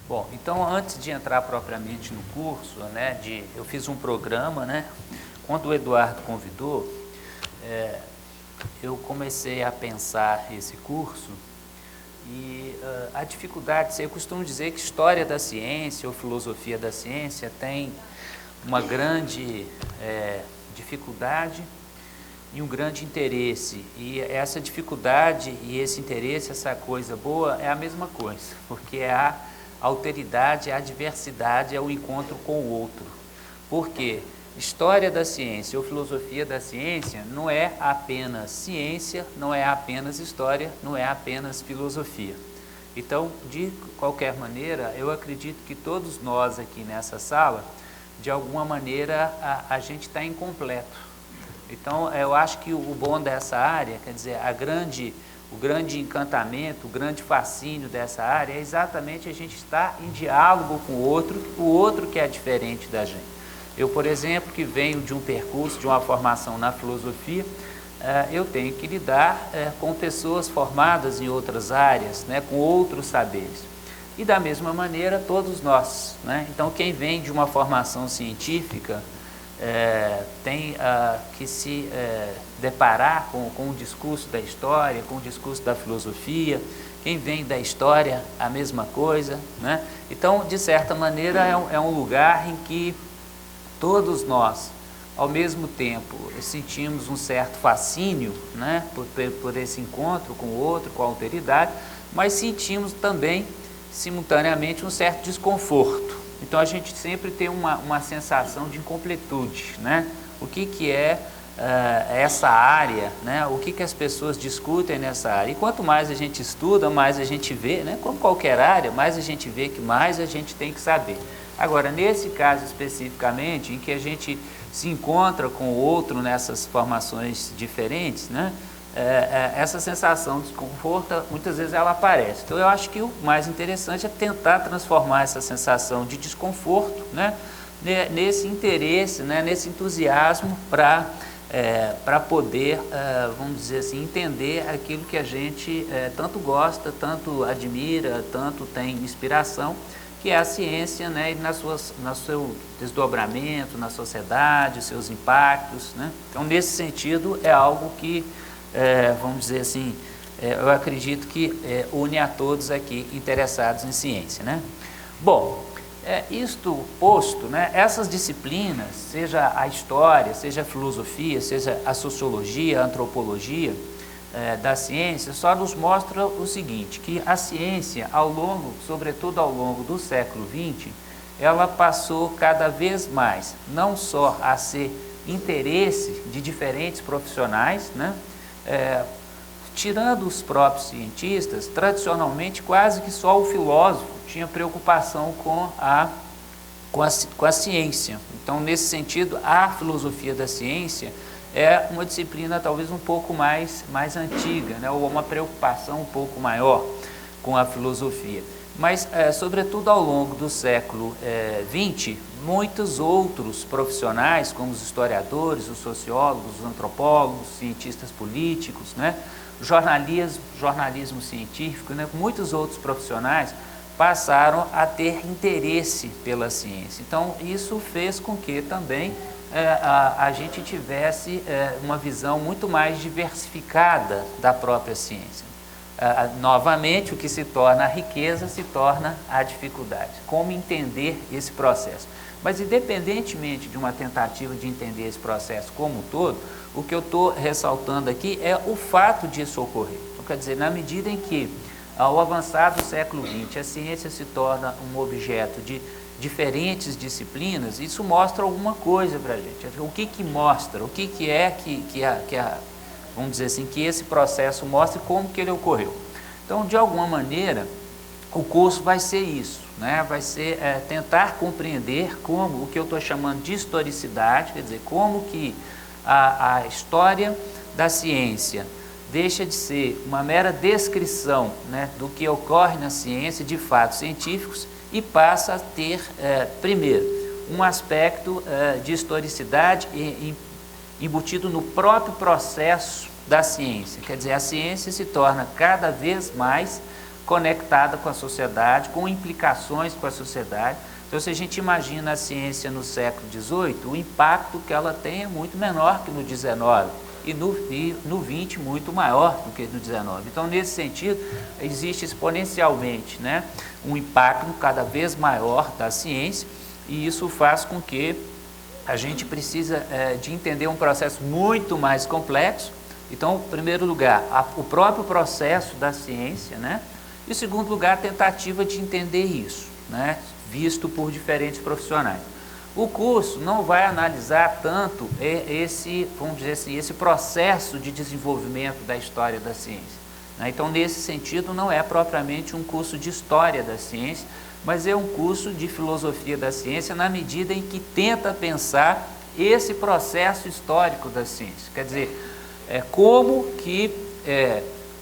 Bom, então antes de entrar propriamente no curso, né, eu fiz um programa, né, quando o Eduardo convidou, eu comecei a pensar esse curso e a dificuldade, eu costumo dizer que história da ciência ou filosofia da ciência tem uma grande dificuldade e um grande interesse, e essa dificuldade e esse interesse, essa coisa boa, é a mesma coisa, porque é a alteridade, é a diversidade, é o encontro com o outro. Porque história da ciência ou filosofia da ciência não é apenas ciência, não é apenas história, não é apenas filosofia. Então, de qualquer maneira, eu acredito que todos nós aqui nessa sala, de alguma maneira, a gente está incompleto. Então, eu acho que o bom dessa área, quer dizer, o grande encantamento, o grande fascínio dessa área é exatamente a gente estar em diálogo com o outro que é diferente da gente. Eu, por exemplo, que venho de um percurso, de uma formação na filosofia, eu tenho que lidar com pessoas formadas em outras áreas, né, com outros saberes. E da mesma maneira, todos nós, né? Então, quem vem de uma formação científica, tem que se deparar com o discurso da história, com o discurso da filosofia. Quem vem da história, a mesma coisa, né? Então, de certa maneira, é um lugar em que todos nós, ao mesmo tempo, sentimos um certo fascínio, né, por esse encontro com o outro, com a alteridade, mas sentimos também, simultaneamente, um certo desconforto. Então, a gente sempre tem uma sensação de incompletude, né? O que é essa área, né? O que as pessoas discutem nessa área. E quanto mais a gente estuda, mais a gente vê, né? Como qualquer área, mais a gente vê que mais a gente tem que saber. Agora, nesse caso especificamente, em que a gente se encontra com o outro nessas formações diferentes, né? Essa sensação de desconforto, muitas vezes ela aparece. Então, eu acho que o mais interessante é tentar transformar essa sensação de desconforto, né, nesse interesse, né, nesse entusiasmo para poder, vamos dizer assim, entender aquilo que a gente tanto gosta, tanto admira, tanto tem inspiração, que é a ciência, né, e no seu desdobramento na sociedade, os seus impactos, né? Então, nesse sentido, é algo que vamos dizer assim, eu acredito que une a todos aqui interessados em ciência, né? Bom, isto posto, né, essas disciplinas, seja a história, seja a filosofia, seja a sociologia, a antropologia da ciência, só nos mostra o seguinte, que a ciência, sobretudo ao longo do século XX, ela passou cada vez mais, não só a ser interesse de diferentes profissionais, né? Tirando os próprios cientistas, tradicionalmente quase que só o filósofo tinha preocupação com a ciência. Então, nesse sentido, a filosofia da ciência é uma disciplina talvez um pouco mais antiga, né? Ou uma preocupação um pouco maior com a filosofia. Mas, sobretudo ao longo do século XX, muitos outros profissionais, como os historiadores, os sociólogos, os antropólogos, os cientistas políticos, né, jornalismo científico, né, muitos outros profissionais passaram a ter interesse pela ciência. Então, isso fez com que também a gente tivesse uma visão muito mais diversificada da própria ciência. Novamente, o que se torna a riqueza se torna a dificuldade. Como entender esse processo? Mas, independentemente de uma tentativa de entender esse processo como um todo, o que eu estou ressaltando aqui é o fato disso ocorrer. Então, quer dizer, na medida em que, ao avançar do século XX, a ciência se torna um objeto de diferentes disciplinas, isso mostra alguma coisa para a gente. O que mostra? O que é vamos dizer assim, que esse processo mostra e como que ele ocorreu. Então, de alguma maneira, o curso vai ser isso, né? Vai ser tentar compreender como, o que eu estou chamando de historicidade, quer dizer, como que a história da ciência deixa de ser uma mera descrição, né, do que ocorre na ciência, de fatos científicos, e passa a ter, primeiro, um aspecto de historicidade embutido no próprio processo da ciência. Quer dizer, a ciência se torna cada vez mais conectada com a sociedade, com implicações com a sociedade. Então, se a gente imagina a ciência no século XVIII, o impacto que ela tem é muito menor que no XIX, e no XX muito maior do que no XIX. Então, nesse sentido, existe exponencialmente, né, um impacto cada vez maior da ciência, e isso faz com que a gente precisa de entender um processo muito mais complexo. Então, em primeiro lugar, o próprio processo da ciência, né, e em segundo lugar, a tentativa de entender isso, né, visto por diferentes profissionais. O curso não vai analisar tanto vamos dizer assim, esse processo de desenvolvimento da história da ciência, né? Então, nesse sentido, não é propriamente um curso de história da ciência, mas é um curso de filosofia da ciência na medida em que tenta pensar esse processo histórico da ciência. Quer dizer, como que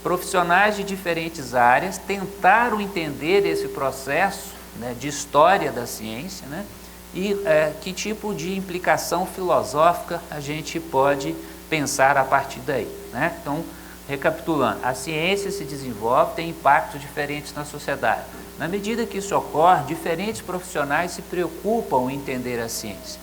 profissionais de diferentes áreas tentaram entender esse processo, né, de história da ciência, né, e que tipo de implicação filosófica a gente pode pensar a partir daí, né? Então, recapitulando, a ciência se desenvolve, tem impactos diferentes na sociedade. Na medida que isso ocorre, diferentes profissionais se preocupam em entender a ciência.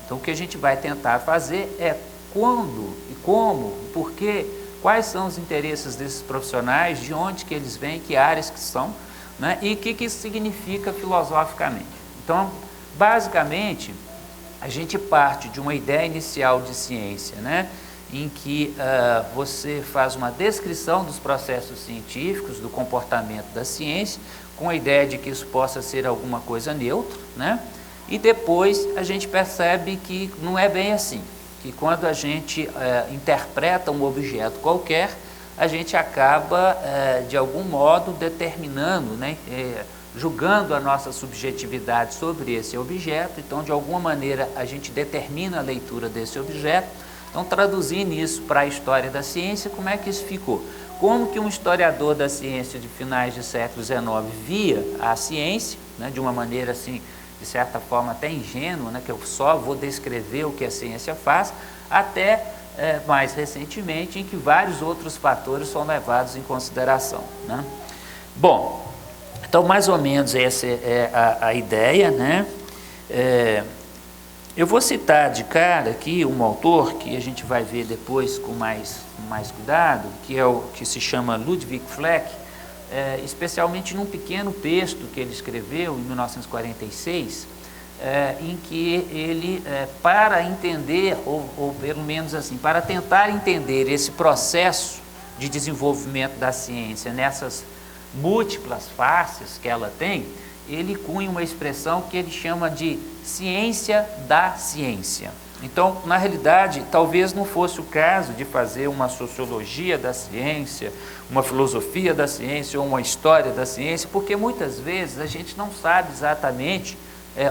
Então, o que a gente vai tentar fazer é quando e como, por quê, quais são os interesses desses profissionais, de onde que eles vêm, que áreas que são, né, e o que isso significa filosoficamente. Então, basicamente, a gente parte de uma ideia inicial de ciência, né, em que você faz uma descrição dos processos científicos, do comportamento da ciência, com a ideia de que isso possa ser alguma coisa neutra, né, e depois a gente percebe que não é bem assim, que quando a gente interpreta um objeto qualquer, a gente acaba, de algum modo, determinando, né, julgando a nossa subjetividade sobre esse objeto. Então, de alguma maneira, a gente determina a leitura desse objeto. Então, traduzindo isso para a história da ciência, como é que isso ficou? Como que um historiador da ciência de finais do século XIX via a ciência, né, de uma maneira assim, de certa forma até ingênua, né, que eu só vou descrever o que a ciência faz, até mais recentemente, em que vários outros fatores são levados em consideração, né? Bom, então mais ou menos essa é a ideia, né? Eu vou citar de cara aqui um autor que a gente vai ver depois com mais cuidado, que é o que se chama Ludwig Fleck, especialmente num pequeno texto que ele escreveu em 1946, em que ele, para entender, ou pelo menos assim, para tentar entender esse processo de desenvolvimento da ciência nessas múltiplas faces que ela tem, ele cunha uma expressão que ele chama de ciência da ciência. Então, na realidade, talvez não fosse o caso de fazer uma sociologia da ciência, uma filosofia da ciência ou uma história da ciência, porque muitas vezes a gente não sabe exatamente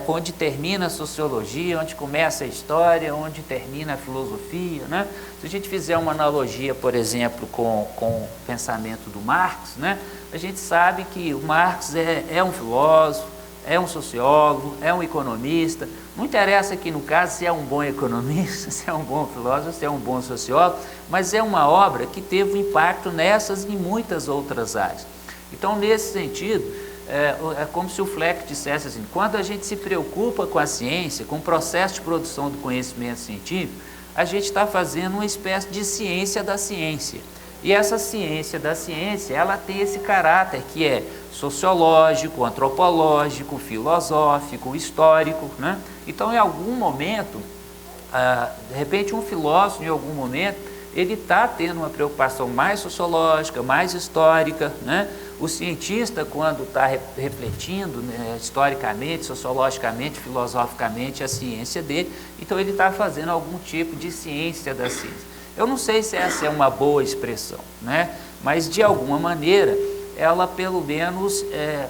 onde termina a sociologia, onde começa a história, onde termina a filosofia, né? Se a gente fizer uma analogia, por exemplo, com o pensamento do Marx, né, a gente sabe que o Marx é um filósofo, é um sociólogo, é um economista. Não interessa aqui no caso se é um bom economista, se é um bom filósofo, se é um bom sociólogo, mas é uma obra que teve um impacto nessas e em muitas outras áreas. Então, nesse sentido, é como se o Fleck dissesse assim, quando a gente se preocupa com a ciência, com o processo de produção do conhecimento científico, a gente está fazendo uma espécie de ciência da ciência. E essa ciência da ciência, ela tem esse caráter que é sociológico, antropológico, filosófico, histórico, né? Então, em algum momento, de repente um filósofo, em algum momento, ele está tendo uma preocupação mais sociológica, mais histórica, né? O cientista, quando está refletindo, né, historicamente, sociologicamente, filosoficamente a ciência dele, então ele está fazendo algum tipo de ciência da ciência. Eu não sei se essa é uma boa expressão, né? Mas de alguma maneira ela pelo menos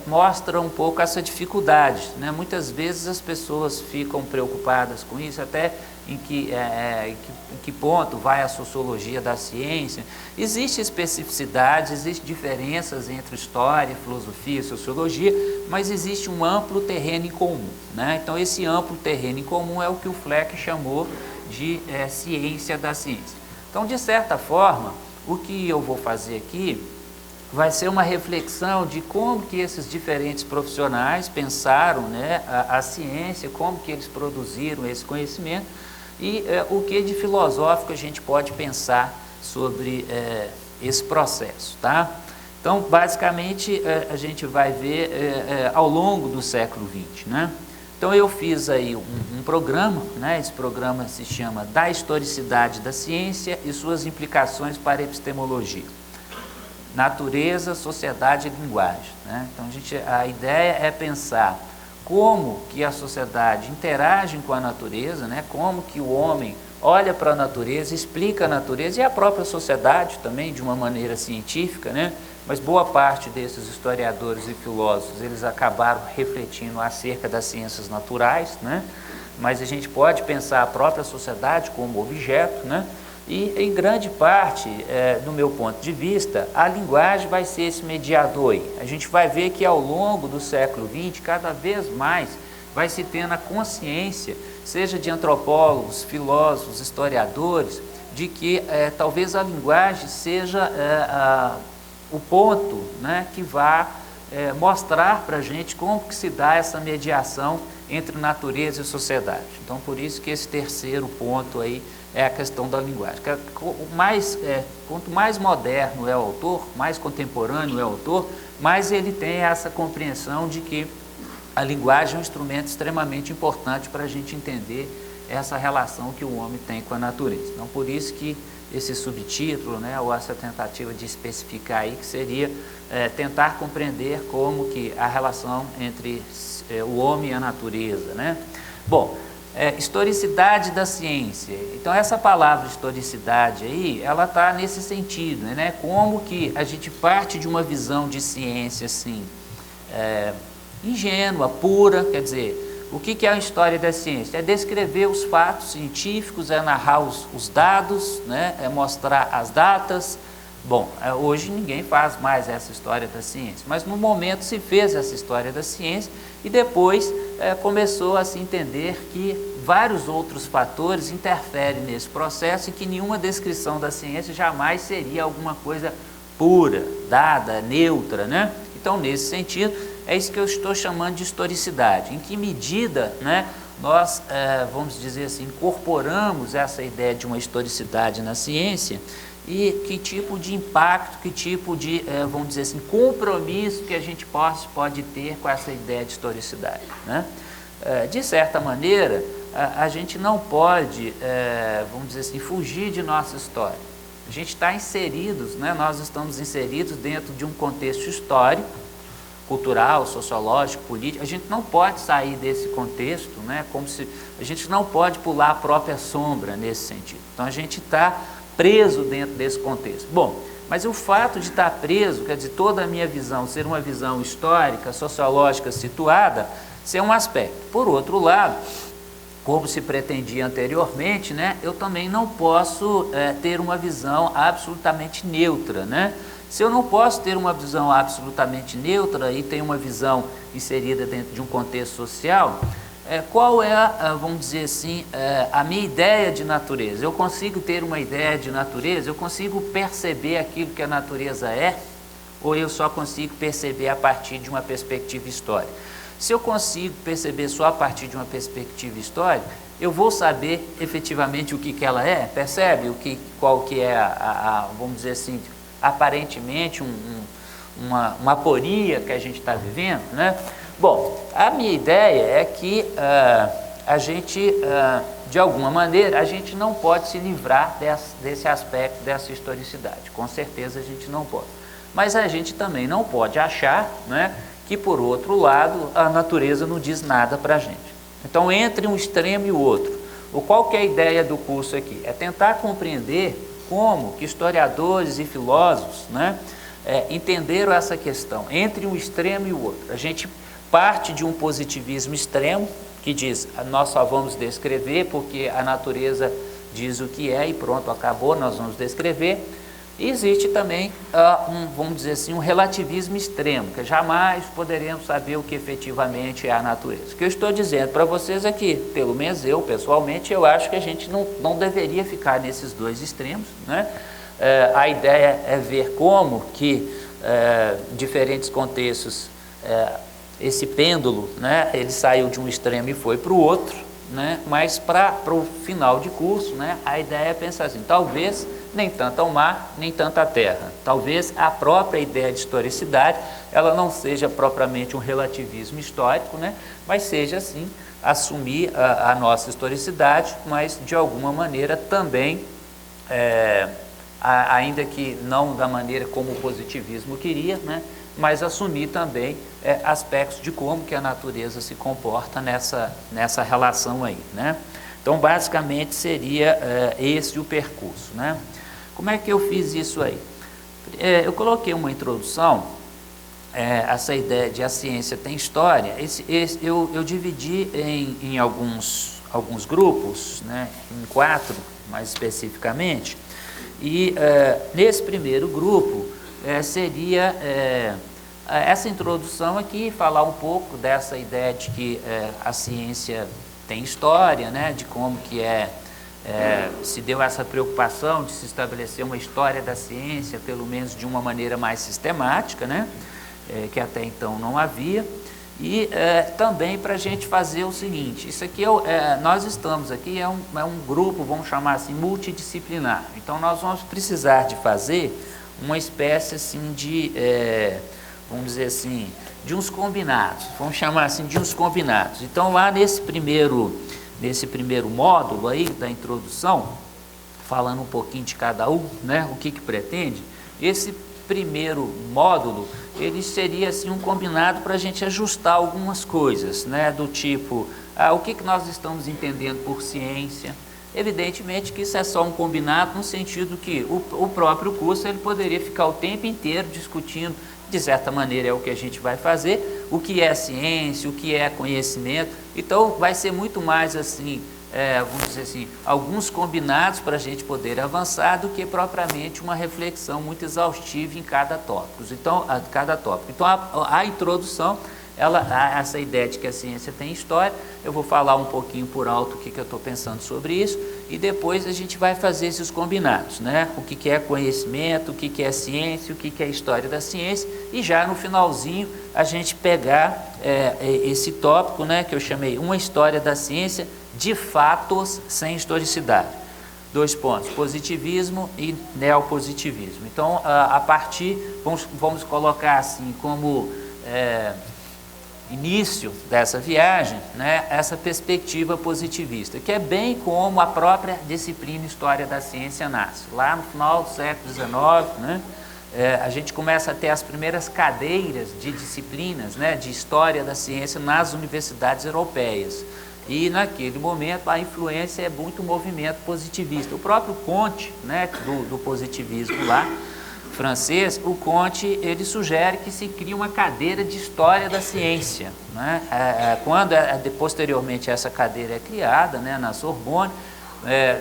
mostra um pouco essa dificuldade, né? Muitas vezes as pessoas ficam preocupadas com isso, até em que ponto vai a sociologia da ciência. Existem especificidades, existem diferenças entre história, filosofia e sociologia, mas existe um amplo terreno em comum, né? Então esse amplo terreno em comum é o que o Fleck chamou de ciência da ciência. Então, de certa forma, o que eu vou fazer aqui vai ser uma reflexão de como que esses diferentes profissionais pensaram, né, a ciência, como que eles produziram esse conhecimento e o que de filosófico a gente pode pensar sobre esse processo, tá? Então, basicamente, a gente vai ver ao longo do século XX, né? Então, eu fiz aí um programa, né? Esse programa se chama Da Historicidade da Ciência e Suas Implicações para a Epistemologia. Natureza, sociedade e linguagem, né? Então, a ideia é pensar como que a sociedade interage com a natureza, né? Como que o homem olha para a natureza, explica a natureza e a própria sociedade também de uma maneira científica, né? Mas boa parte desses historiadores e filósofos, eles acabaram refletindo acerca das ciências naturais, né? Mas a gente pode pensar a própria sociedade como objeto, né? E em grande parte, do meu ponto de vista, a linguagem vai ser esse mediador aí. A gente vai ver que ao longo do século XX, cada vez mais vai se tendo a consciência, seja de antropólogos, filósofos, historiadores, de que talvez a linguagem seja o ponto, né, que vai mostrar para a gente como que se dá essa mediação entre natureza e sociedade. Então, por isso que esse terceiro ponto aí é a questão da linguagem. Quanto mais moderno é o autor, mais contemporâneo é o autor, mais ele tem essa compreensão de que a linguagem é um instrumento extremamente importante para a gente entender essa relação que o homem tem com a natureza. Então, por isso que esse subtítulo, né, ou essa tentativa de especificar aí, que seria tentar compreender como que a relação entre o homem e a natureza, né? Bom, historicidade da ciência. Então, essa palavra historicidade aí, ela está nesse sentido, né? Como que a gente parte de uma visão de ciência, assim, ingênua, pura, quer dizer, o que é a história da ciência? É descrever os fatos científicos, é narrar os dados, né? É mostrar as datas. Bom, hoje ninguém faz mais essa história da ciência, mas no momento se fez essa história da ciência e depois começou a se entender que vários outros fatores interferem nesse processo e que nenhuma descrição da ciência jamais seria alguma coisa pura, dada, neutra, né? Então, nesse sentido, é isso que eu estou chamando de historicidade. Em que medida, né, nós, vamos dizer assim, incorporamos essa ideia de uma historicidade na ciência e que tipo de impacto, que tipo de, vamos dizer assim, compromisso que a gente pode ter com essa ideia de historicidade, né? De certa maneira, a gente não pode, vamos dizer assim, fugir de nossa história. A gente está inseridos, né? Nós estamos inseridos dentro de um contexto histórico, cultural, sociológico, político. A gente não pode sair desse contexto, né? Como se a gente não pode pular a própria sombra nesse sentido. Então, a gente está preso dentro desse contexto. Bom, mas o fato de estar preso, quer dizer, toda a minha visão ser uma visão histórica, sociológica situada, ser um aspecto. Por outro lado, como se pretendia anteriormente, né, eu também não posso ter uma visão absolutamente neutra, né? Se eu não posso ter uma visão absolutamente neutra e ter uma visão inserida dentro de um contexto social, qual é, vamos dizer assim, a minha ideia de natureza? Eu consigo ter uma ideia de natureza? Eu consigo perceber aquilo que a natureza é? Ou eu só consigo perceber a partir de uma perspectiva histórica? Se eu consigo perceber só a partir de uma perspectiva histórica, eu vou saber efetivamente o que ela é? Percebe qual que é vamos dizer assim, aparentemente uma aporia que a gente está vivendo, né? Bom, a minha ideia é que a gente, de alguma maneira, a gente não pode se livrar desse aspecto, dessa historicidade. Com certeza a gente não pode. Mas a gente também não pode achar, né, que, por outro lado, a natureza não diz nada para a gente. Então, entre um extremo e o outro, qual que é a ideia do curso aqui? É tentar compreender como que historiadores e filósofos, né, entenderam essa questão, entre um extremo e o outro. A gente parte de um positivismo extremo, que diz, nós só vamos descrever porque a natureza diz o que é e pronto, acabou, nós vamos descrever. E existe também, vamos dizer assim, um relativismo extremo, que jamais poderemos saber o que efetivamente é a natureza. O que eu estou dizendo para vocês aqui, pelo menos eu, pessoalmente, eu acho que a gente não deveria ficar nesses dois extremos, né? A ideia é ver como que diferentes contextos, esse pêndulo, né, ele saiu de um extremo e foi para o outro, né, mas para o final de curso, né, a ideia é pensar assim, talvez nem tanto ao mar, nem tanto à terra. Talvez a própria ideia de historicidade, ela não seja propriamente um relativismo histórico, né, mas seja, assim, assumir a nossa historicidade, mas de alguma maneira também, ainda que não da maneira como o positivismo queria, né, mas assumir também aspectos de como que a natureza se comporta nessa relação aí, né? Então, basicamente, seria esse o percurso, né? Como é que eu fiz isso aí? Eu coloquei uma introdução, essa ideia de a ciência tem história, eu dividi em alguns grupos, né, em 4, mais especificamente, e nesse primeiro grupo seria essa introdução aqui, falar um pouco dessa ideia de que a ciência tem história, né, de como que se deu essa preocupação de se estabelecer uma história da ciência, pelo menos de uma maneira mais sistemática, né, que até então não havia, e também para a gente fazer o seguinte, isso aqui nós estamos aqui, é um grupo, vamos chamar assim, multidisciplinar, então nós vamos precisar de fazer uma espécie assim de, vamos dizer assim, de uns combinados, vamos chamar assim de uns combinados. Então lá nesse primeiro módulo aí da introdução, falando um pouquinho de cada um, né, o que pretende, esse primeiro módulo, ele seria assim um combinado para a gente ajustar algumas coisas, né, do tipo, o que nós estamos entendendo por ciência. Evidentemente que isso é só um combinado no sentido que o próprio curso ele poderia ficar o tempo inteiro discutindo, de certa maneira é o que a gente vai fazer, o que é ciência, o que é conhecimento. Então vai ser muito mais assim, vamos dizer assim, alguns combinados para a gente poder avançar do que propriamente uma reflexão muito exaustiva em cada tópico. Então, a introdução, essa ideia de que a ciência tem história, eu vou falar um pouquinho por alto o que eu estou pensando sobre isso, e depois a gente vai fazer esses combinados, né? O que é conhecimento, o que é ciência, o que é história da ciência, e já no finalzinho a gente pegar esse tópico, né, que eu chamei uma história da ciência de fatos sem historicidade. 2 pontos, positivismo e neopositivismo. Então, a partir, vamos colocar assim, como início dessa viagem, né, essa perspectiva positivista, que é bem como a própria disciplina História da Ciência nasce. Lá no final do século XIX, né, a gente começa a ter as primeiras cadeiras de disciplinas, né, de História da Ciência nas universidades europeias. E naquele momento a influência é muito movimento positivista. O próprio Comte, né, do positivismo lá, francês, o Comte, ele sugere que se crie uma cadeira de História da Ciência, né? Quando posteriormente essa cadeira é criada, né, na Sorbonne,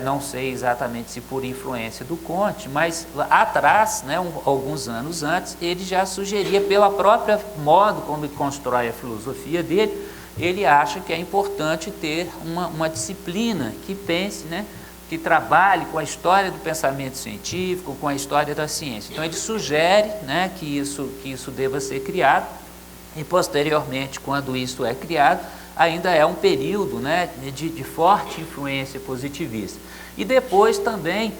não sei exatamente se por influência do Comte, mas atrás, né, alguns anos antes, ele já sugeria, pela própria modo como ele constrói a filosofia dele, ele acha que é importante ter uma disciplina que pense, né, que trabalhe com a história do pensamento científico, com a história da ciência. Então ele sugere, né, que isso deva ser criado, e posteriormente, quando isso é criado, ainda é um período, né, de forte influência positivista. E depois também,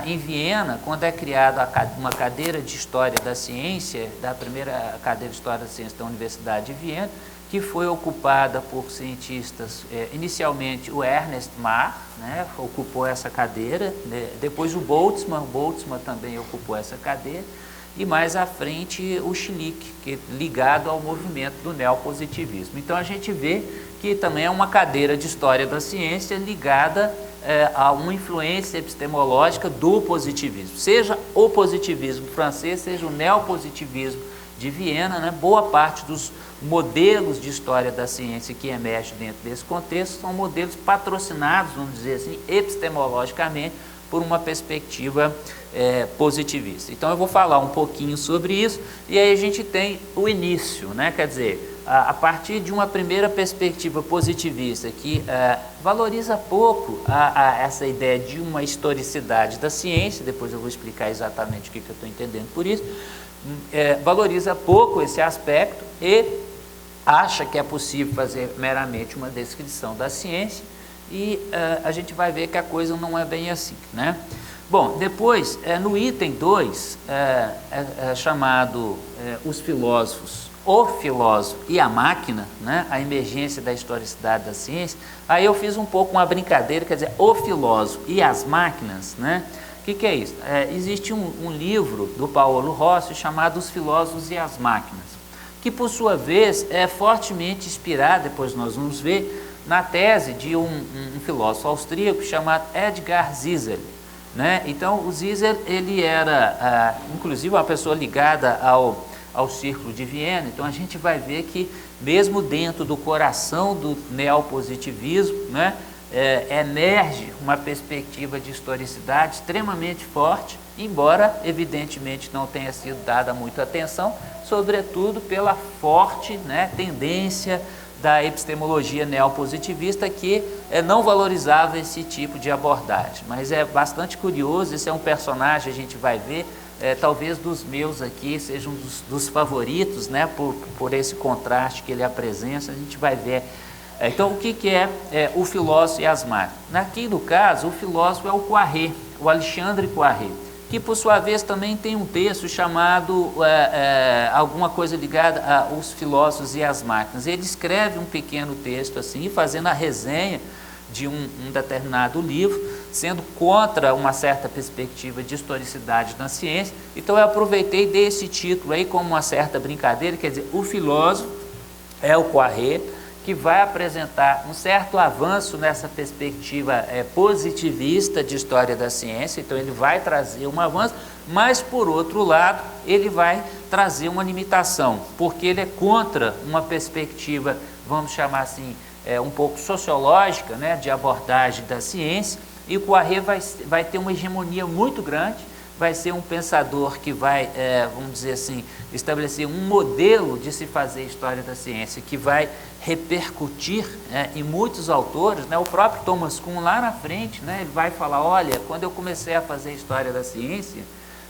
em Viena, quando é criada uma cadeira de História da Ciência, da primeira cadeira de História da Ciência da Universidade de Viena, que foi ocupada por cientistas, inicialmente o Ernest Mach, né, ocupou essa cadeira, né, depois o Boltzmann também ocupou essa cadeira, e mais à frente o Schlick, que é ligado ao movimento do neopositivismo. Então a gente vê que também é uma cadeira de História da Ciência ligada a uma influência epistemológica do positivismo, seja o positivismo francês, seja o neopositivismo de Viena, né, boa parte dos modelos de história da ciência que emergem dentro desse contexto são modelos patrocinados, vamos dizer assim, epistemologicamente, por uma perspectiva positivista. Então eu vou falar um pouquinho sobre isso, e aí a gente tem o início, né? Quer dizer, a partir de uma primeira perspectiva positivista que valoriza pouco essa ideia de uma historicidade da ciência, depois eu vou explicar exatamente o que eu estou entendendo por isso, valoriza pouco esse aspecto e acha que é possível fazer meramente uma descrição da ciência, e a gente vai ver que a coisa não é bem assim, né? Bom, depois, no item 2, chamado os filósofos, o filósofo e a máquina, né? A emergência da historicidade da ciência, aí eu fiz um pouco uma brincadeira, quer dizer, o filósofo e as máquinas, né? O que é isso? Existe um livro do Paulo Rossi chamado Os Filósofos e as Máquinas, que por sua vez é fortemente inspirado, depois nós vamos ver, na tese de um filósofo austríaco chamado Edgar Zizek, né? Então o Zizek, ele era inclusive uma pessoa ligada ao Círculo de Viena. Então a gente vai ver que mesmo dentro do coração do neopositivismo, né, emerge uma perspectiva de historicidade extremamente forte, embora evidentemente não tenha sido dada muita atenção, sobretudo pela forte, né, tendência da epistemologia neopositivista, que não valorizava esse tipo de abordagem. Mas é bastante curioso, esse é um personagem, a gente vai ver, talvez dos meus aqui, seja um dos favoritos, né, por esse contraste que ele apresenta, a gente vai ver. Então, o que é o filósofo e as máquinas? Aqui, no caso, o filósofo é o Poiré, o Alexandre Poiré, que por sua vez também tem um texto chamado alguma coisa ligada aos filósofos e as máquinas. Ele escreve um pequeno texto assim, fazendo a resenha de um determinado livro, sendo contra uma certa perspectiva de historicidade na ciência. Então eu aproveitei e dei esse título aí como uma certa brincadeira, quer dizer, o filósofo é o Poiré, que vai apresentar um certo avanço nessa perspectiva positivista de história da ciência. Então ele vai trazer um avanço, mas por outro lado ele vai trazer uma limitação, porque ele é contra uma perspectiva, vamos chamar assim, um pouco sociológica, né, de abordagem da ciência, e o Poiré vai ter uma hegemonia muito grande, vai ser um pensador que vai, vamos dizer assim, estabelecer um modelo de se fazer história da ciência, que vai repercutir em muitos autores, né? O próprio Thomas Kuhn lá na frente, né, ele vai falar, olha, quando eu comecei a fazer história da ciência,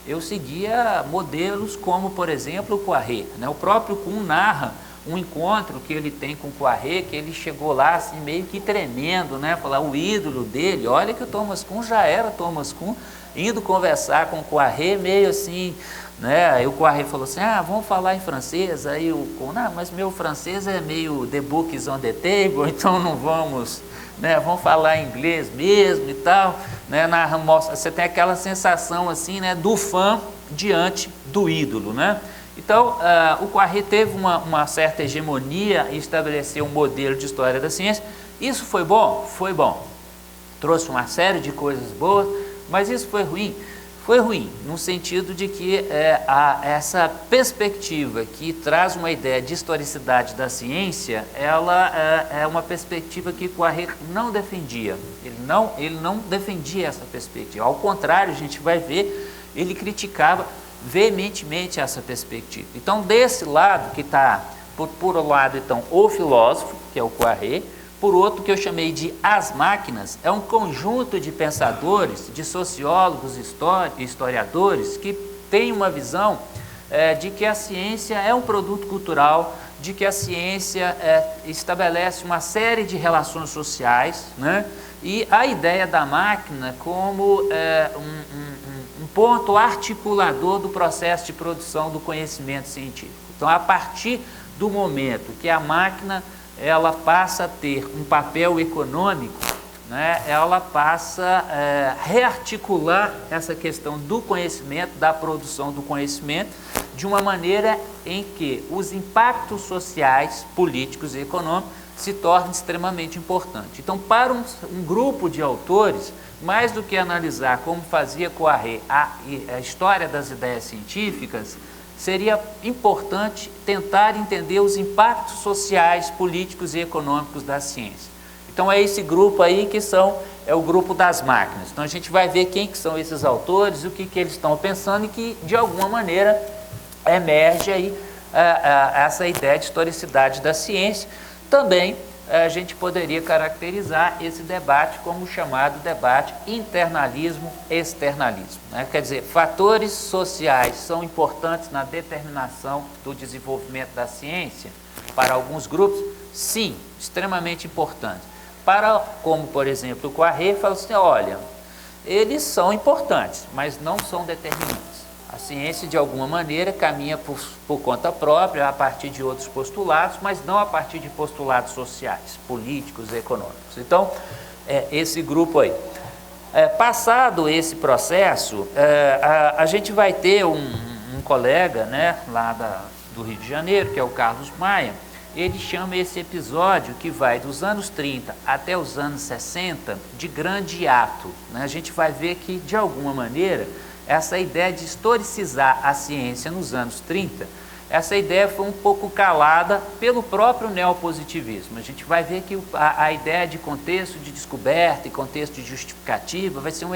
eu seguia modelos como, por exemplo, o Poiré, né? O próprio Kuhn narra um encontro que ele tem com o Poiré, que ele chegou lá assim meio que tremendo, né, falar o ídolo dele, olha que o Thomas Kuhn já era Thomas Kuhn, indo conversar com o Poiré meio assim, né, aí o Poiré falou assim, vamos falar em francês, aí o Kuhn, mas meu francês é meio the book is on the table, então não vamos, né, vamos falar em inglês mesmo e tal, né, você tem aquela sensação assim, né, do fã diante do ídolo, né. Então, o Poiré teve uma certa hegemonia e estabeleceu um modelo de história da ciência. Isso foi bom? Foi bom. Trouxe uma série de coisas boas, mas isso foi ruim? Foi ruim, no sentido de que essa perspectiva que traz uma ideia de historicidade da ciência, ela é uma perspectiva que o Poiré não defendia. Ele não defendia essa perspectiva. Ao contrário, a gente vai ver, ele criticava veementemente essa perspectiva. Então, desse lado que está, por um lado, então, o filósofo, que é o Poiré, por outro, que eu chamei de as máquinas, é um conjunto de pensadores, de sociólogos, historiadores, que tem uma visão de que a ciência é um produto cultural, de que a ciência estabelece uma série de relações sociais, né? E a ideia da máquina como um ponto articulador do processo de produção do conhecimento científico. Então, a partir do momento que a máquina ela passa a ter um papel econômico, né, ela passa a rearticular essa questão do conhecimento, da produção do conhecimento, de uma maneira em que os impactos sociais, políticos e econômicos se tornam extremamente importantes. Então, para um grupo de autores, mais do que analisar como fazia Poiré a história das ideias científicas, seria importante tentar entender os impactos sociais, políticos e econômicos da ciência. Então é esse grupo aí que é o grupo das máquinas. Então a gente vai ver quem que são esses autores, o que eles estão pensando e que de alguma maneira emerge aí essa ideia de historicidade da ciência. Também a gente poderia caracterizar esse debate como o chamado debate internalismo-externalismo, né? Quer dizer, fatores sociais são importantes na determinação do desenvolvimento da ciência para alguns grupos? Sim, extremamente importantes. Como, por exemplo, o Poiré fala assim, olha, eles são importantes, mas não são determinantes. A ciência, de alguma maneira, caminha por conta própria, a partir de outros postulados, mas não a partir de postulados sociais, políticos e econômicos. Então, esse grupo aí. Passado esse processo, a gente vai ter um colega, né, lá do Rio de Janeiro, que é o Carlos Maia. Ele chama esse episódio, que vai dos anos 30 até os anos 60, de grande ato, né? A gente vai ver que, de alguma maneira, essa ideia de historicizar a ciência nos anos 30, essa ideia foi um pouco calada pelo próprio neopositivismo. A gente vai ver que a ideia de contexto de descoberta e contexto de justificativa vai ser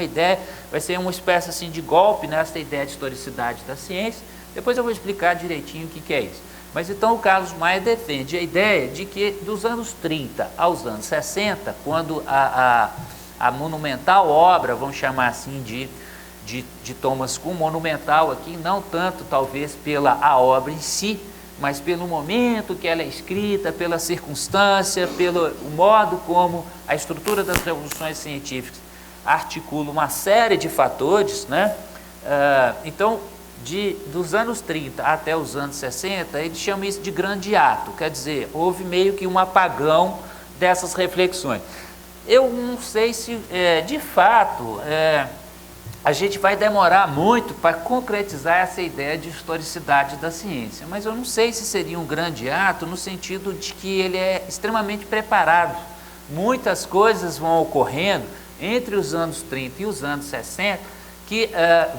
uma espécie assim, de golpe nessa ideia de historicidade da ciência. Depois eu vou explicar direitinho o que é isso. Mas então o Carlos Maia defende a ideia de que dos anos 30 aos anos 60, quando a monumental obra, vamos chamar assim de Thomas Kuhn, monumental aqui, não tanto talvez pela a obra em si, mas pelo momento que ela é escrita, pela circunstância, pelo modo como a estrutura das revoluções científicas articula uma série de fatores, né? Então, dos anos 30 até os anos 60, ele chama isso de grande ato, quer dizer, houve meio que um apagão dessas reflexões. Eu não sei se, de fato, a gente vai demorar muito para concretizar essa ideia de historicidade da ciência, mas eu não sei se seria um grande ato no sentido de que ele é extremamente preparado. Muitas coisas vão ocorrendo entre os anos 30 e os anos 60 que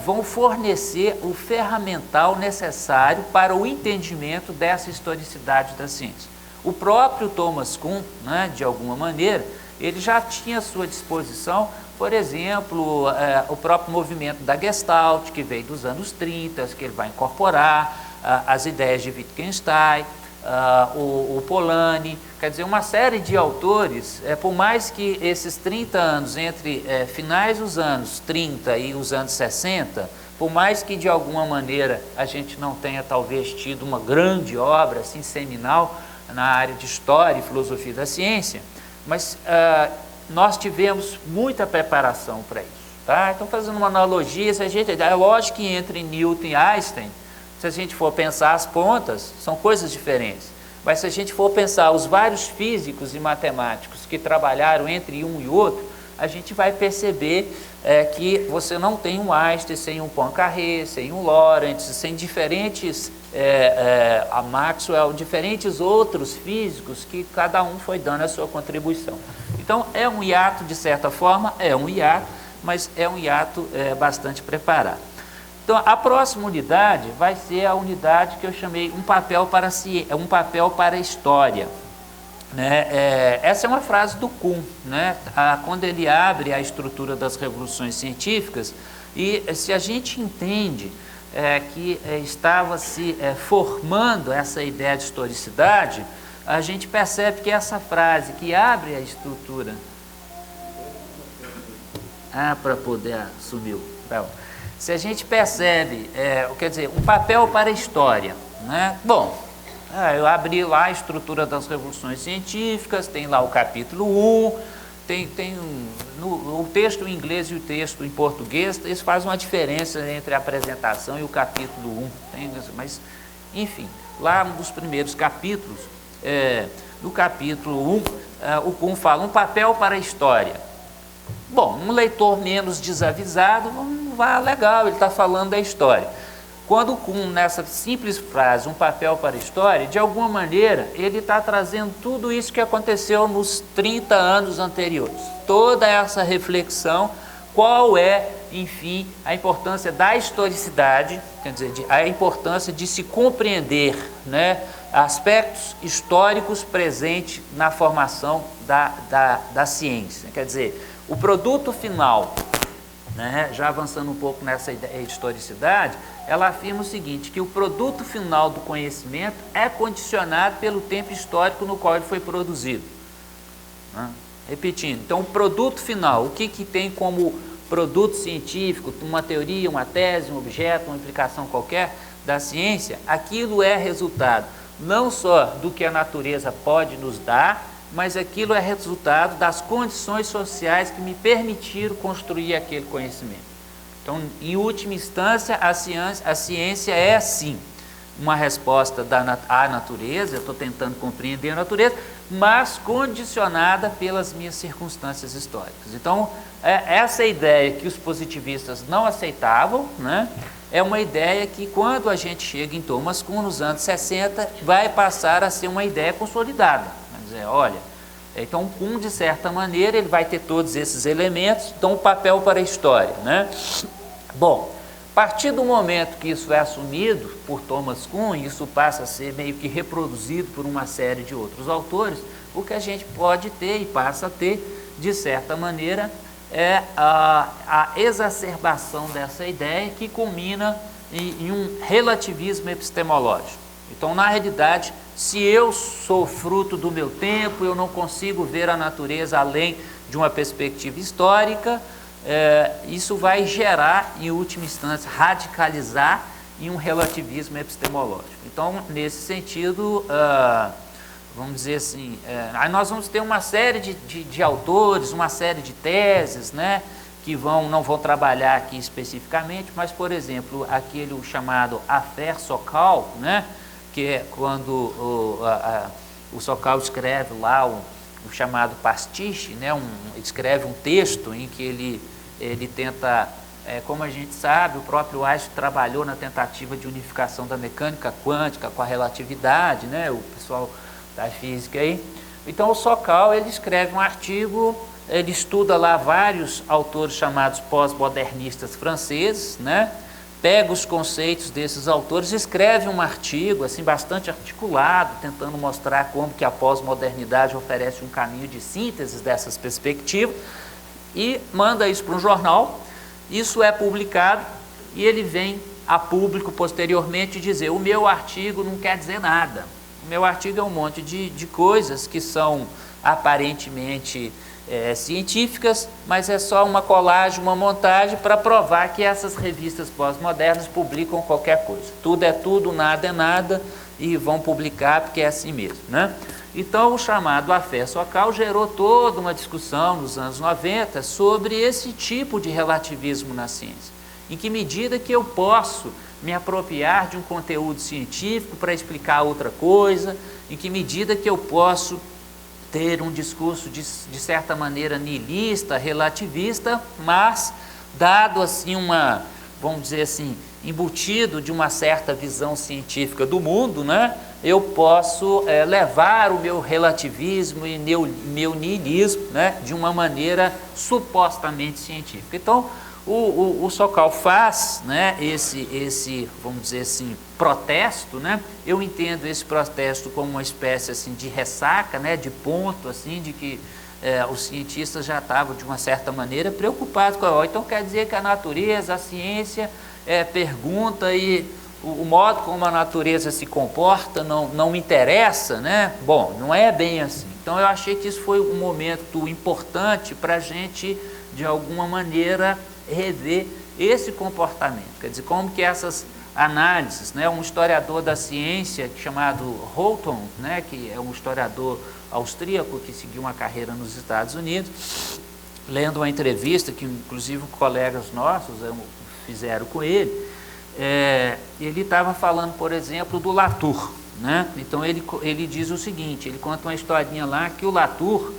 vão fornecer o ferramental necessário para o entendimento dessa historicidade da ciência. O próprio Thomas Kuhn, né, de alguma maneira, ele já tinha à sua disposição, por exemplo, o próprio movimento da Gestalt, que veio dos anos 30, que ele vai incorporar, as ideias de Wittgenstein, o Polanyi, quer dizer, uma série de autores, por mais que esses 30 anos, entre finais dos anos 30 e os anos 60, por mais que de alguma maneira a gente não tenha talvez tido uma grande obra assim seminal na área de história e filosofia da ciência, mas nós tivemos muita preparação para isso, tá? Então, fazendo uma analogia, é lógico que entre Newton e Einstein, se a gente for pensar as pontas, são coisas diferentes. Mas se a gente for pensar os vários físicos e matemáticos que trabalharam entre um e outro, a gente vai perceber que você não tem um Einstein sem um Poincaré, sem um Lorentz, sem diferentes, a Maxwell, diferentes outros físicos que cada um foi dando a sua contribuição. Então, é um hiato, de certa forma, mas é um hiato bastante preparado. Então, a próxima unidade vai ser a unidade que eu chamei um papel para a história. Né? Essa é uma frase do Kuhn, né? Quando ele abre a estrutura das revoluções científicas, e se a gente entende que estava se formando essa ideia de historicidade, a gente percebe que essa frase que abre a estrutura... para poder... sumiu. Então, se a gente percebe, quer dizer, um papel para a história, né? Bom, eu abri lá a estrutura das revoluções científicas, tem lá o capítulo 1, o texto em inglês e o texto em português, eles fazem uma diferença entre a apresentação e o capítulo 1, mas, enfim, lá um dos primeiros capítulos, no capítulo 1, o Kuhn fala um papel para a história. Bom, um leitor menos desavisado, legal, ele está falando da história. Quando o Kuhn, nessa simples frase, um papel para a história, de alguma maneira, ele está trazendo tudo isso que aconteceu nos 30 anos anteriores. Toda essa reflexão, qual é, enfim, a importância da historicidade, quer dizer, a importância de se compreender, né, aspectos históricos presentes na formação da ciência. Quer dizer, o produto final, né, já avançando um pouco nessa ideia de historicidade, ela afirma o seguinte, que o produto final do conhecimento é condicionado pelo tempo histórico no qual ele foi produzido. né? Repetindo, então o produto final, o que tem como produto científico, uma teoria, uma tese, um objeto, uma implicação qualquer da ciência, aquilo é resultado não só do que a natureza pode nos dar, mas aquilo é resultado das condições sociais que me permitiram construir aquele conhecimento. Então, em última instância, a ciência é sim uma resposta à natureza, eu estou tentando compreender a natureza, mas condicionada pelas minhas circunstâncias históricas. Então, essa ideia que os positivistas não aceitavam, né, é uma ideia que, quando a gente chega em Thomas Kuhn, nos anos 60, vai passar a ser uma ideia consolidada. Vai dizer, olha, então Kuhn, de certa maneira, ele vai ter todos esses elementos, então o papel para a história, né? Bom, a partir do momento que isso é assumido por Thomas Kuhn, isso passa a ser meio que reproduzido por uma série de outros autores, o que a gente pode ter e passa a ter, de certa maneira, é a exacerbação dessa ideia que culmina em um relativismo epistemológico. Então, na realidade, se eu sou fruto do meu tempo, eu não consigo ver a natureza além de uma perspectiva histórica, isso vai gerar, em última instância, radicalizar em um relativismo epistemológico. Então, nesse sentido, vamos dizer assim, aí nós vamos ter uma série de autores, uma série de teses, né, que não vão trabalhar aqui especificamente, mas, por exemplo, aquele chamado Affaire Sokal, né, que é quando o Sokal escreve lá o chamado pastiche, né, escreve um texto em que ele tenta, como a gente sabe, o próprio Einstein trabalhou na tentativa de unificação da mecânica quântica com a relatividade, né, o pessoal da física aí. Então o Sokal, ele escreve um artigo, ele estuda lá vários autores chamados pós-modernistas franceses, né, pega os conceitos desses autores, escreve um artigo assim bastante articulado, tentando mostrar como que a pós-modernidade oferece um caminho de síntese dessas perspectivas, e manda isso para um jornal. Isso é publicado e ele vem a público posteriormente dizer: o meu artigo não quer dizer nada, o meu artigo é um monte de coisas que são aparentemente científicas, mas é só uma colagem, uma montagem para provar que essas revistas pós-modernas publicam qualquer coisa. Tudo é tudo, nada é nada, e vão publicar porque é assim mesmo, né? Então, o chamado Affaire Sokal gerou toda uma discussão nos anos 90 sobre esse tipo de relativismo na ciência. Em que medida que eu posso me apropriar de um conteúdo científico para explicar outra coisa, em que medida que eu posso ter um discurso de certa maneira nihilista, relativista, mas dado assim vamos dizer assim, embutido de uma certa visão científica do mundo, né, eu posso levar o meu relativismo e meu nihilismo, né, de uma maneira supostamente científica. Então, o Sokal faz, né, esse, vamos dizer assim, protesto, né? Eu entendo esse protesto como uma espécie assim, de ressaca, né, de ponto, assim, de que os cientistas já estavam, de uma certa maneira, preocupados com então quer dizer que a natureza, a ciência pergunta e o modo como a natureza se comporta não interessa, né? Bom, não é bem assim. Então eu achei que isso foi um momento importante para a gente, de alguma maneira, rever esse comportamento. Quer dizer, como que essas análises, né? Um historiador da ciência chamado Holton, né? Que é um historiador austríaco que seguiu uma carreira nos Estados Unidos, lendo uma entrevista que inclusive colegas nossos fizeram com ele, ele estava falando, por exemplo, do Latour, né? Então ele diz o seguinte, ele conta uma historinha lá que o Latour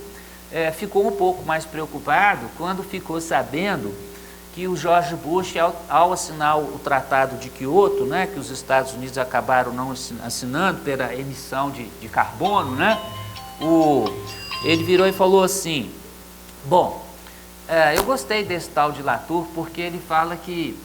ficou um pouco mais preocupado quando ficou sabendo que o George Bush, ao assinar o Tratado de Kyoto, né, que os Estados Unidos acabaram não assinando pela emissão de carbono, né, ele virou e falou assim: bom, eu gostei desse tal de Latour porque ele fala que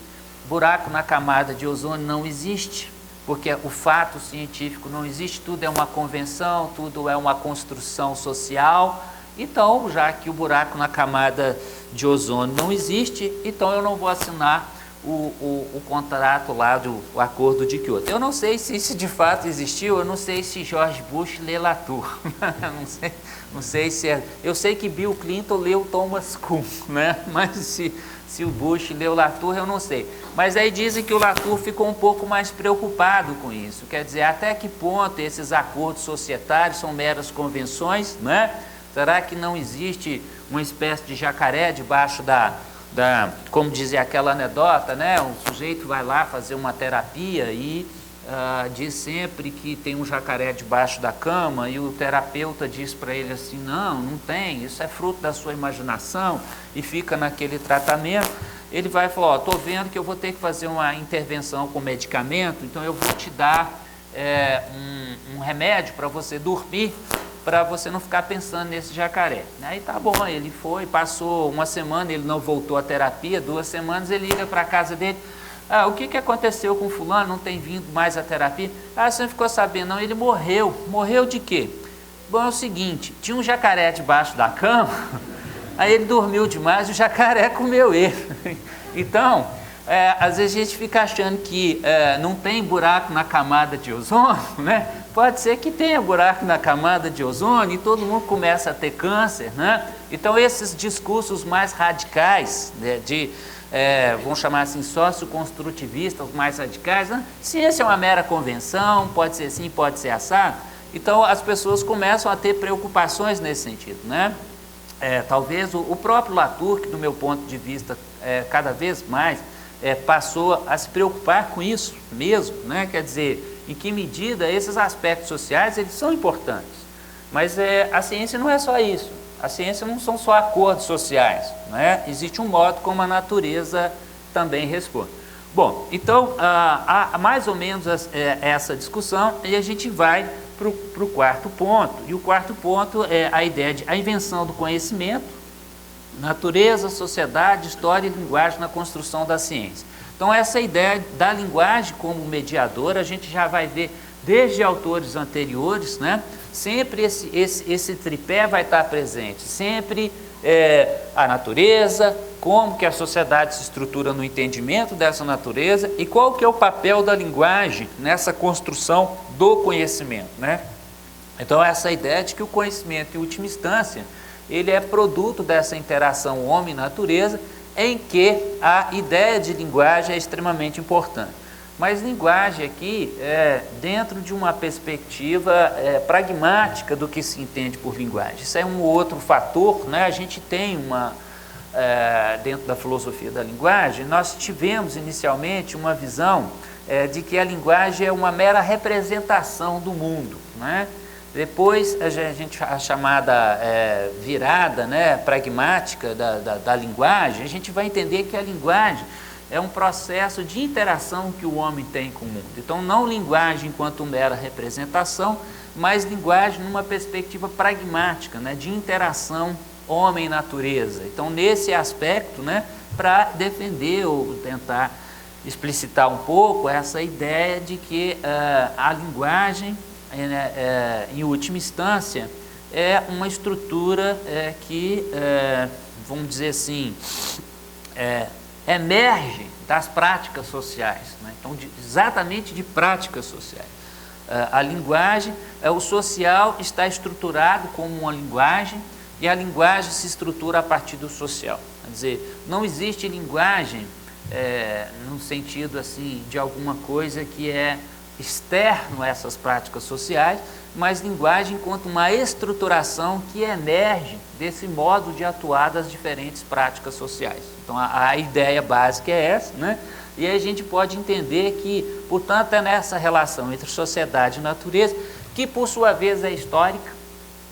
buraco na camada de ozônio não existe, porque o fato científico não existe, tudo é uma convenção, tudo é uma construção social. Então, já que o buraco na camada de ozônio não existe, então eu não vou assinar o contrato lá o Acordo de Kyoto. Eu não sei se isso de fato existiu, eu não sei se George Bush lê Latour, não sei se é, eu sei que Bill Clinton leu Thomas Kuhn, né? Mas se o Bush leu Latour, eu não sei. Mas aí dizem que o Latour ficou um pouco mais preocupado com isso, quer dizer, até que ponto esses acordos societários são meras convenções, né? Será que não existe uma espécie de jacaré debaixo como dizia aquela anedota, né? O sujeito vai lá fazer uma terapia e diz sempre que tem um jacaré debaixo da cama e o terapeuta diz para ele assim, não tem, isso é fruto da sua imaginação, e fica naquele tratamento. Ele vai falar, estou vendo que eu vou ter que fazer uma intervenção com medicamento, então eu vou te dar um remédio para você dormir, para você não ficar pensando nesse jacaré. Aí tá bom, ele foi, passou uma semana, ele não voltou à terapia, 2 semanas, ele liga para a casa dele, o que aconteceu com fulano, não tem vindo mais à terapia? Você não ficou sabendo? Não, ele morreu de quê? Bom, é o seguinte, tinha um jacaré debaixo da cama, aí ele dormiu demais e o jacaré comeu ele. Então, às vezes a gente fica achando que não tem buraco na camada de ozônio, né? Pode ser que tenha buraco na camada de ozônio e todo mundo começa a ter câncer, né? Então esses discursos mais radicais, né, vamos chamar assim, socioconstrutivistas mais radicais, né? Ciência é uma mera convenção, pode ser assim, pode ser assado. Então as pessoas começam a ter preocupações nesse sentido, né? Talvez o próprio Latour, que do meu ponto de vista cada vez mais passou a se preocupar com isso mesmo, né? Quer dizer, em que medida esses aspectos sociais eles são importantes, mas a ciência não é só isso, a ciência não são só acordos sociais, né? Existe um modo como a natureza também responde. Bom, então há mais ou menos essa discussão e a gente vai para o quarto ponto, e o quarto ponto é a ideia de a invenção do conhecimento, natureza, sociedade, história e linguagem na construção da ciência. Então essa ideia da linguagem como mediadora, a gente já vai ver desde autores anteriores, né? Sempre esse tripé vai estar presente, sempre a natureza, como que a sociedade se estrutura no entendimento dessa natureza e qual que é o papel da linguagem nessa construção do conhecimento, né? Então essa ideia de que o conhecimento, em última instância, ele é produto dessa interação homem-natureza, em que a ideia de linguagem é extremamente importante. Mas linguagem aqui dentro de uma perspectiva pragmática do que se entende por linguagem. Isso é um outro fator, né? A gente tem dentro da filosofia da linguagem, nós tivemos inicialmente uma visão de que a linguagem é uma mera representação do mundo, né? Depois a chamada virada, né, pragmática da linguagem, a gente vai entender que a linguagem é um processo de interação que o homem tem com o mundo. Então não linguagem enquanto mera representação, mas linguagem numa perspectiva pragmática, né, de interação homem-natureza. Então nesse aspecto, né, para defender ou tentar explicitar um pouco essa ideia de que a linguagem, em última instância, é uma estrutura que, vamos dizer assim, emerge das práticas sociais, né? Então, exatamente de práticas sociais. A linguagem, o social está estruturado como uma linguagem e a linguagem se estrutura a partir do social. Quer dizer, não existe linguagem no sentido assim de alguma coisa que é externo a essas práticas sociais, mas linguagem enquanto uma estruturação que emerge desse modo de atuar das diferentes práticas sociais. Então a ideia básica é essa, né? E aí a gente pode entender que, portanto, é nessa relação entre sociedade e natureza, que por sua vez é histórica,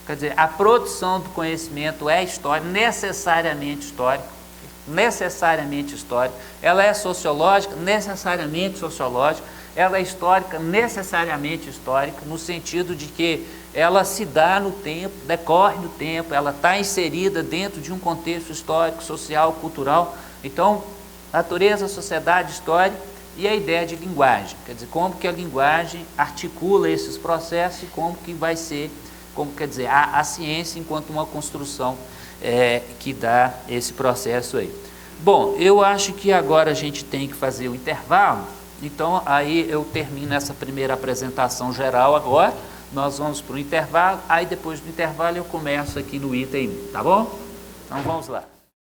quer dizer, a produção do conhecimento é histórica, necessariamente histórica, ela é sociológica, necessariamente sociológica, ela é histórica, necessariamente histórica, no sentido de que ela se dá no tempo, decorre do tempo, ela está inserida dentro de um contexto histórico, social, cultural. Então, natureza, sociedade, história e a ideia de linguagem, quer dizer, como que a linguagem articula esses processos e como que vai ser, quer dizer, a ciência enquanto uma construção que dá esse processo aí. Bom, eu acho que agora a gente tem que fazer o intervalo, então aí eu termino essa primeira apresentação geral agora, nós vamos para o intervalo, aí depois do intervalo eu começo aqui no item 1, tá bom? Então vamos lá.